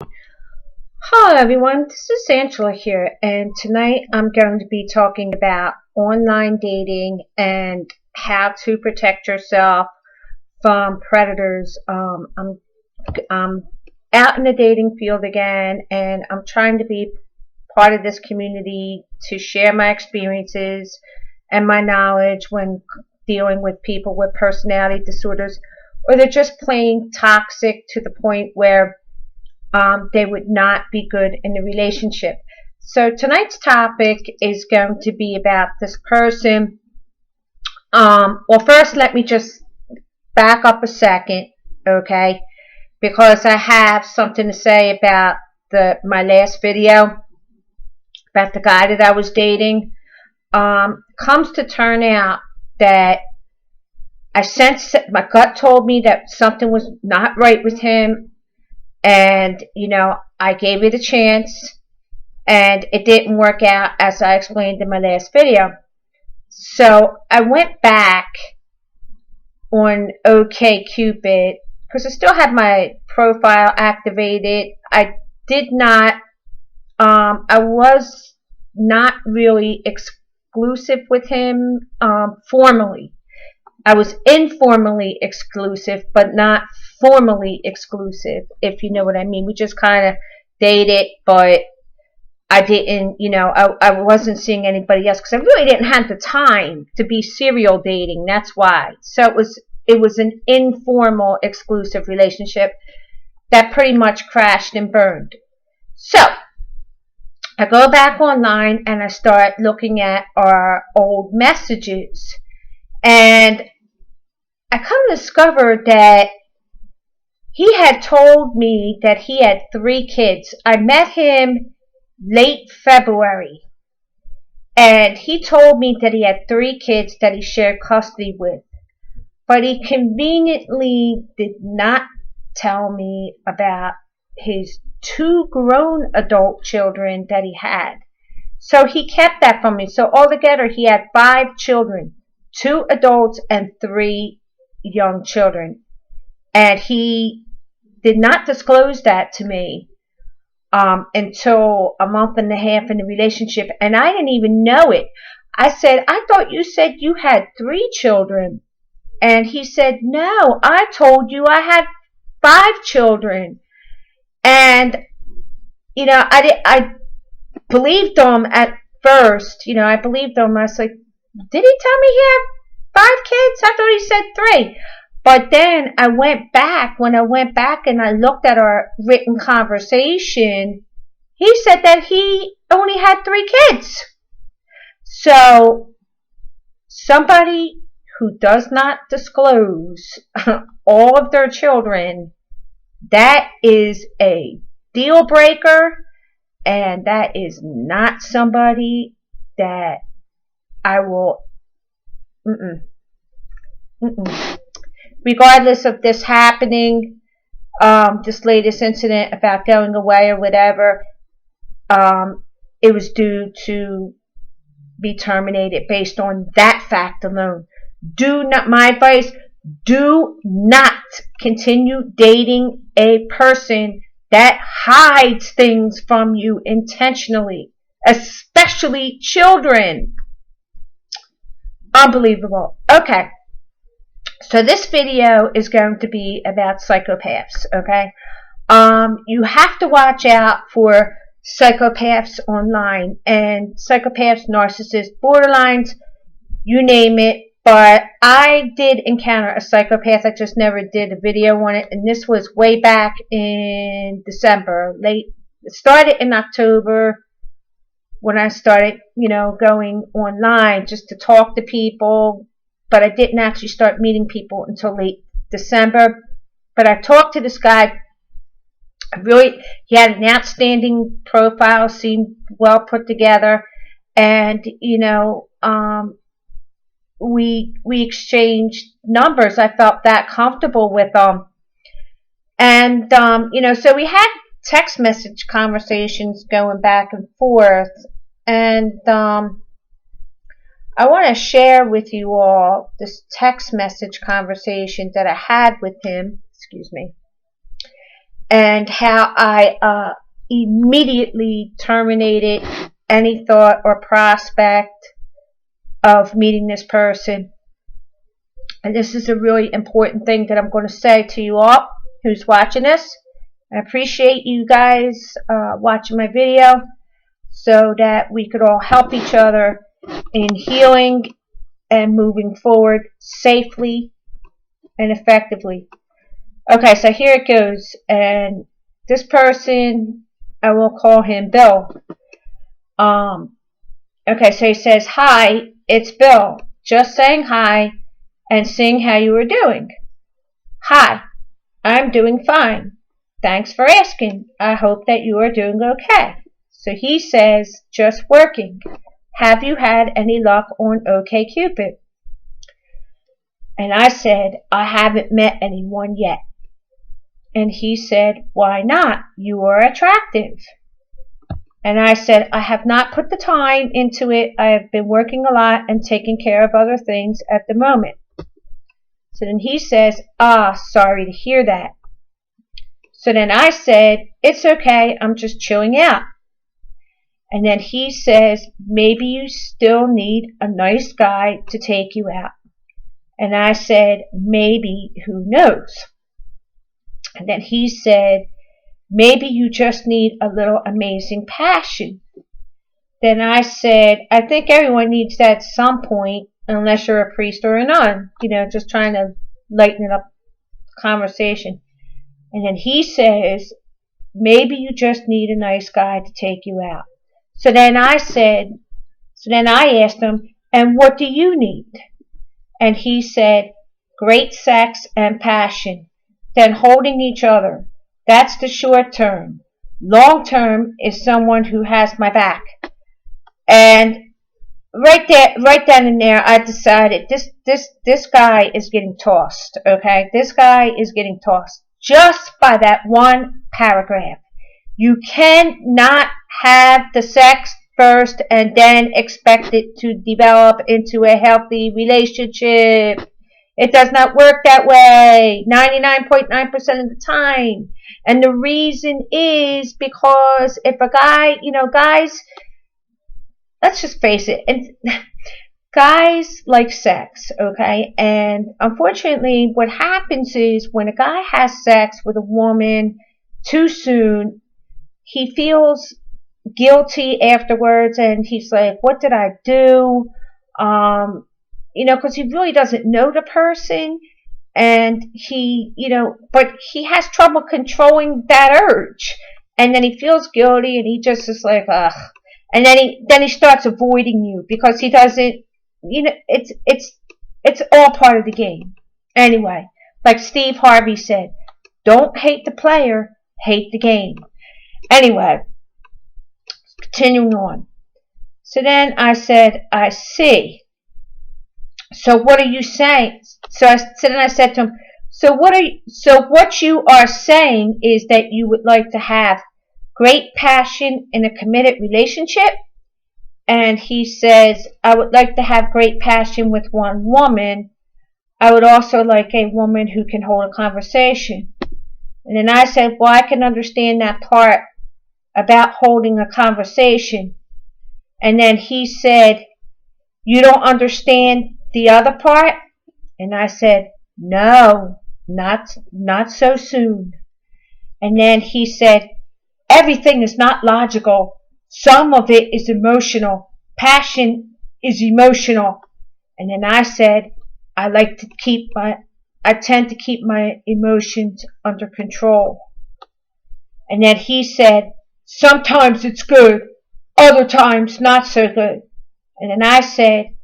Hello everyone, this is Angela here, and tonight I'm going to be talking about online dating and how to protect yourself from predators. I'm out in the dating field again, and I'm trying to be part of this community to share my experiences and my knowledge when dealing with people with personality disorders, or they're just plain toxic to the point where they would not be good in the relationship. So tonight's topic is going to be about this person. Well, first, let me just back up a second, okay? Because I have something to say about my last video about the guy that I was dating. Comes to turn out that I sensed, my gut told me that something was not right with him, and I gave it a chance, and it didn't work out as I explained in my last video. So I went back on OkCupid because I still had my profile activated. I did not, I was not really exclusive with him formally. I was informally exclusive, but not formally exclusive, if you know what I mean. We just kind of dated, but I didn't, I wasn't seeing anybody else because I really didn't have the time to be serial dating. That's why. So it was an informal, exclusive relationship that pretty much crashed and burned. So I go back online and I start looking at our old messages, and I come to discover that he had told me that he had 3 kids. I met him late February, and he told me that he had 3 kids that he shared custody with, but he conveniently did not tell me about his 2 grown adult children that he had. So he kept that from me. So altogether he had 5 children, 2 adults and 3 young children, and he did not disclose that to me until a month and a half in the relationship, and I didn't even know it. I said, I thought you said you had 3 children. And he said, no, I told you I had 5 children. And, I believed him at first. I believed him. I was like, did he tell me he had 5 kids? I thought he said 3. But then when I went back and I looked at our written conversation, he said that he only had 3 kids. So somebody who does not disclose all of their children, that is a deal breaker, and that is not somebody that I will, mm-mm, mm-mm. Regardless of this happening, this latest incident about going away or whatever, it was due to be terminated based on that fact alone. My advice, do not continue dating a person that hides things from you intentionally, especially children. Unbelievable. Okay. So this video is going to be about psychopaths, okay? You have to watch out for psychopaths online, and psychopaths, narcissists, borderlines, you name it. But I did encounter a psychopath. I just never did a video on it, and this was way back in December. It started in October when I started, going online just to talk to people, but I didn't actually start meeting people until late December. But I talked to this guy. He had an outstanding profile, seemed well put together, and we exchanged numbers. I felt that comfortable with him, and so we had text message conversations going back and forth, and I want to share with you all this text message conversation that I had with him. Excuse me. and how I immediately terminated any thought or prospect of meeting this person. And this is a really important thing that I'm going to say to you all who's watching this. I appreciate you guys watching my video so that we could all help each other in healing and moving forward safely and effectively. Okay, so here it goes. And this person, I will call him Bill. Okay, so he says, "Hi, it's Bill. Just saying hi and seeing how you are doing." "Hi, I'm doing fine. Thanks for asking. I hope that you are doing okay." So he says, "Just working. Have you had any luck on OkCupid?" And I said, "I haven't met anyone yet." And he said, "Why not? You are attractive." And I said, "I have not put the time into it. I have been working a lot and taking care of other things at the moment." So then he says, "Sorry to hear that." So then I said, "It's okay. I'm just chilling out." And then he says, "Maybe you still need a nice guy to take you out." And I said, "Maybe, who knows?" And then he said, "Maybe you just need a little amazing passion." Then I said, "I think everyone needs that at some point, unless you're a priest or a nun, just trying to lighten it up the conversation." And then he says, "Maybe you just need a nice guy to take you out." So then I asked him, "And what do you need?" And he said, "Great sex and passion, then holding each other. That's the short term. Long term is someone who has my back." And right then and there, I decided this guy is getting tossed. Okay, this guy is getting tossed just by that one paragraph. You cannot have the sex first and then expect it to develop into a healthy relationship. It does not work that way 99.9% of the time. And the reason is because if a guy, guys, let's just face it, and guys like sex, okay? And unfortunately, what happens is when a guy has sex with a woman too soon, he feels guilty afterwards, and he's like, "What did I do?" Because he really doesn't know the person, and but he has trouble controlling that urge, and then he feels guilty, and he just is like, ugh. And then he starts avoiding you because he doesn't, it's all part of the game. Anyway, like Steve Harvey said, "Don't hate the player, hate the game." Anyway, continuing on. So then I said, "I see. So what are you saying?" So then I said to him, so what you are saying is that you would like to have great passion in a committed relationship?" And he says, "I would like to have great passion with one woman. I would also like a woman who can hold a conversation." And then I said, "Well, I can understand that part about holding a conversation." And then he said, "You don't understand the other part?" And I said, "No, not so soon." And then he said, "Everything is not logical. Some of it is emotional. Passion is emotional." And then I said, I tend to keep my emotions under control." And then he said, "Sometimes it's good, other times not so good." And then I said,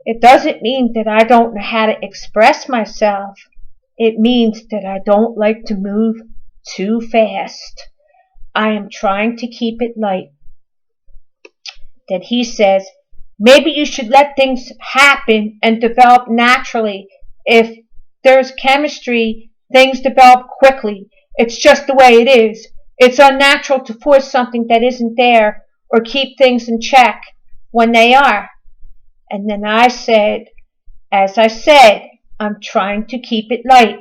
"It doesn't mean that I don't know how to express myself. It means that I don't like to move too fast. I am trying to keep it light." Then he says, "Maybe you should let things happen and develop naturally. If there's chemistry, things develop quickly. It's just the way it is. It's unnatural to force something that isn't there or keep things in check when they are." And then I said, as I said, I'm trying to keep it light.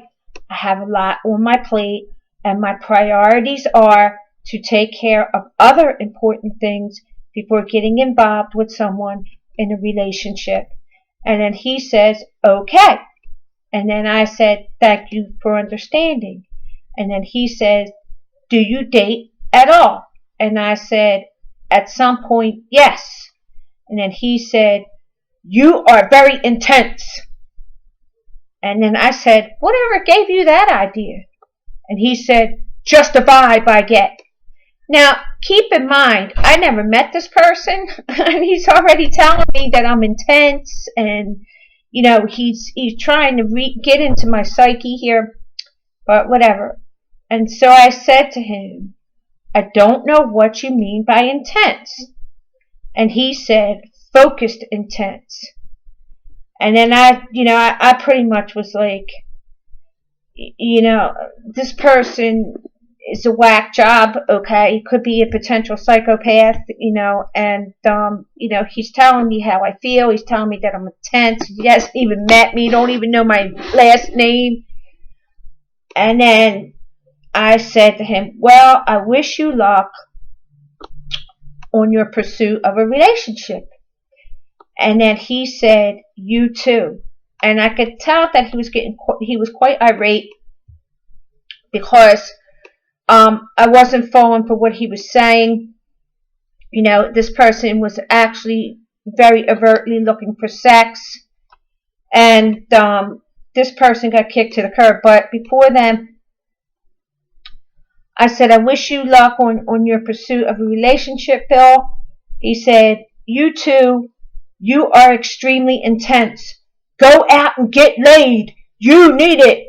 I have a lot on my plate, and my priorities are to take care of other important things before getting involved with someone in a relationship. And then he says, okay. And then I said, thank you for understanding. And then he says, do you date at all? And I said, at some point, yes. And then he said, you are very intense. And then I said, whatever gave you that idea? And he said, just a vibe I get. Now, keep in mind, I never met this person, and he's already telling me that I'm intense, and, you know, he's trying to get into my psyche here, but whatever. And so I said to him, I don't know what you mean by intense. And he said, focused intense. And then I pretty much was like, this person is a whack job, okay? He could be a potential psychopath, and, he's telling me how I feel. He's telling me that I'm intense. He hasn't even met me, don't even know my last name. And then I said to him, well, I wish you luck on your pursuit of a relationship. And then he said, you too. And I could tell that he was quite irate because I wasn't falling for what he was saying. This person was actually very overtly looking for sex. And this person got kicked to the curb. But before then, I said, I wish you luck on your pursuit of a relationship, Bill. He said, you too. You are extremely intense. Go out and get laid. You need it.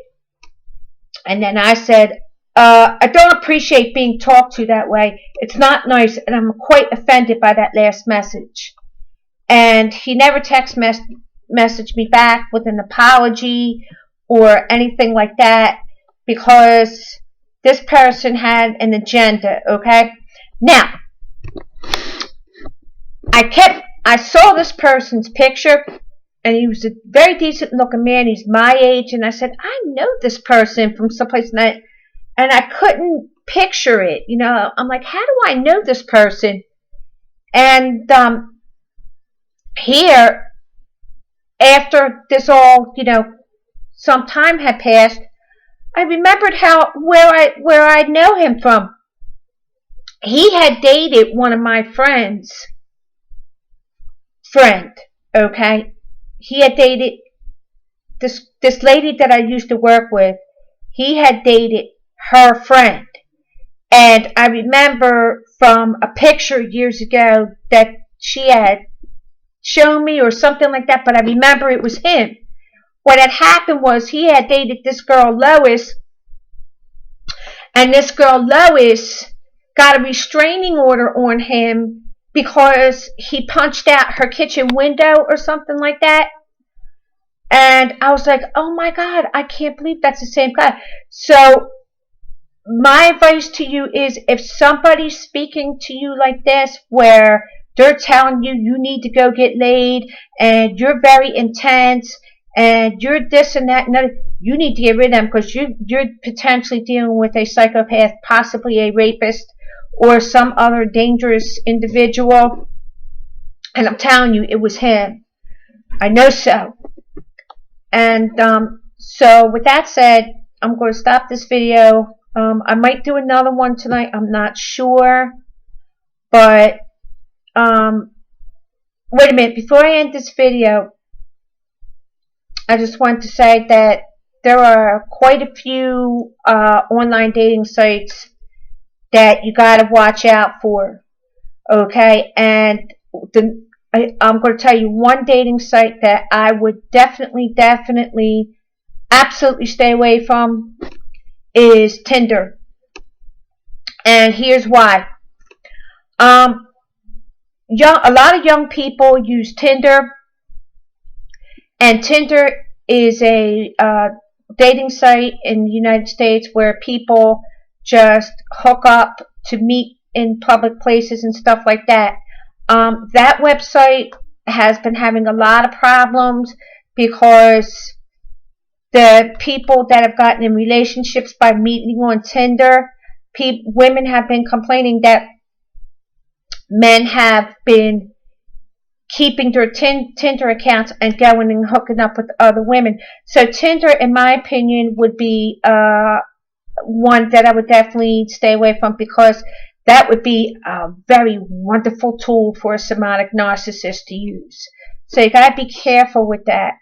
And then I said, I don't appreciate being talked to that way. It's not nice, and I'm quite offended by that last message. And he never messaged me back with an apology or anything like that because this person had an agenda, okay? Now, I saw this person's picture, and he was a very decent looking man. He's my age, and I said, I know this person from someplace, and I couldn't picture it. I'm like, how do I know this person? And here, after this all, some time had passed, I remembered where I know him from. He had dated one of my friends' friend, okay? He had dated this lady that I used to work with. He had dated her friend. And I remember from a picture years ago that she had shown me or something like that, but I remember it was him. What had happened was he had dated this girl Lois, and this girl Lois got a restraining order on him because he punched out her kitchen window or something like that. And I was like, oh my God, I can't believe that's the same guy. So my advice to you is, if somebody's speaking to you like this, where they're telling you you need to go get laid, and you're very intense, and you're this and that and that, you need to get rid of them, because you're potentially dealing with a psychopath, possibly a rapist, or some other dangerous individual. And I'm telling you, it was him. I know so. And so with that said, I'm going to stop this video. I might do another one tonight. I'm not sure. But wait a minute. Before I end this video, I just want to say that there are quite a few online dating sites that you got to watch out for. Okay? And I'm going to tell you one dating site that I would definitely, absolutely stay away from is Tinder. And here's why. A lot of young people use Tinder, and Tinder is a dating site in the United States where people just hook up to meet in public places and stuff like that. That website has been having a lot of problems because the people that have gotten in relationships by meeting on Tinder. Women have been complaining that men have been keeping their Tinder accounts and going and hooking up with other women. So Tinder, in my opinion, would be one that I would definitely stay away from, because that would be a very wonderful tool for a somatic narcissist to use. So you gotta be careful with that.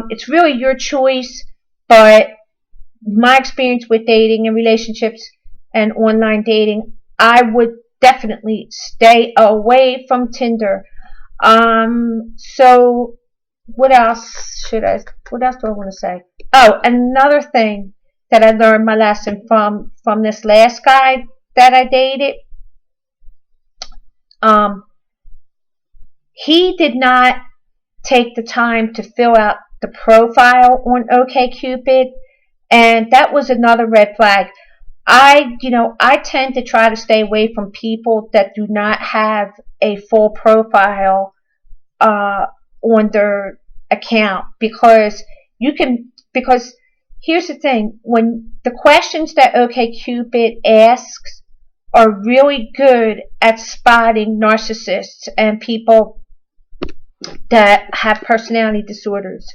It's really your choice, but my experience with dating and relationships and online dating, I would definitely stay away from Tinder. So what else do I want to say? Oh, another thing that I learned my lesson from this last guy that I dated. He did not take the time to fill out the profile on OkCupid, and that was another red flag. I tend to try to stay away from people that do not have a full profile on their account, because here's the thing: when the questions that OkCupid asks are really good at spotting narcissists and people that have personality disorders.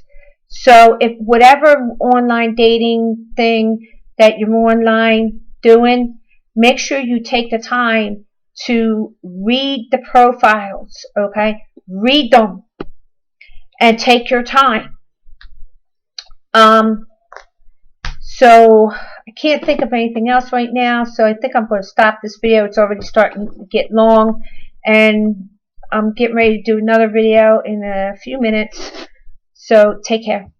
So if whatever online dating thing that you're online doing, make sure you take the time to read the profiles, okay? Read them and take your time. So I can't think of anything else right now, so I think I'm going to stop this video. It's already starting to get long, and I'm getting ready to do another video in a few minutes. So take care.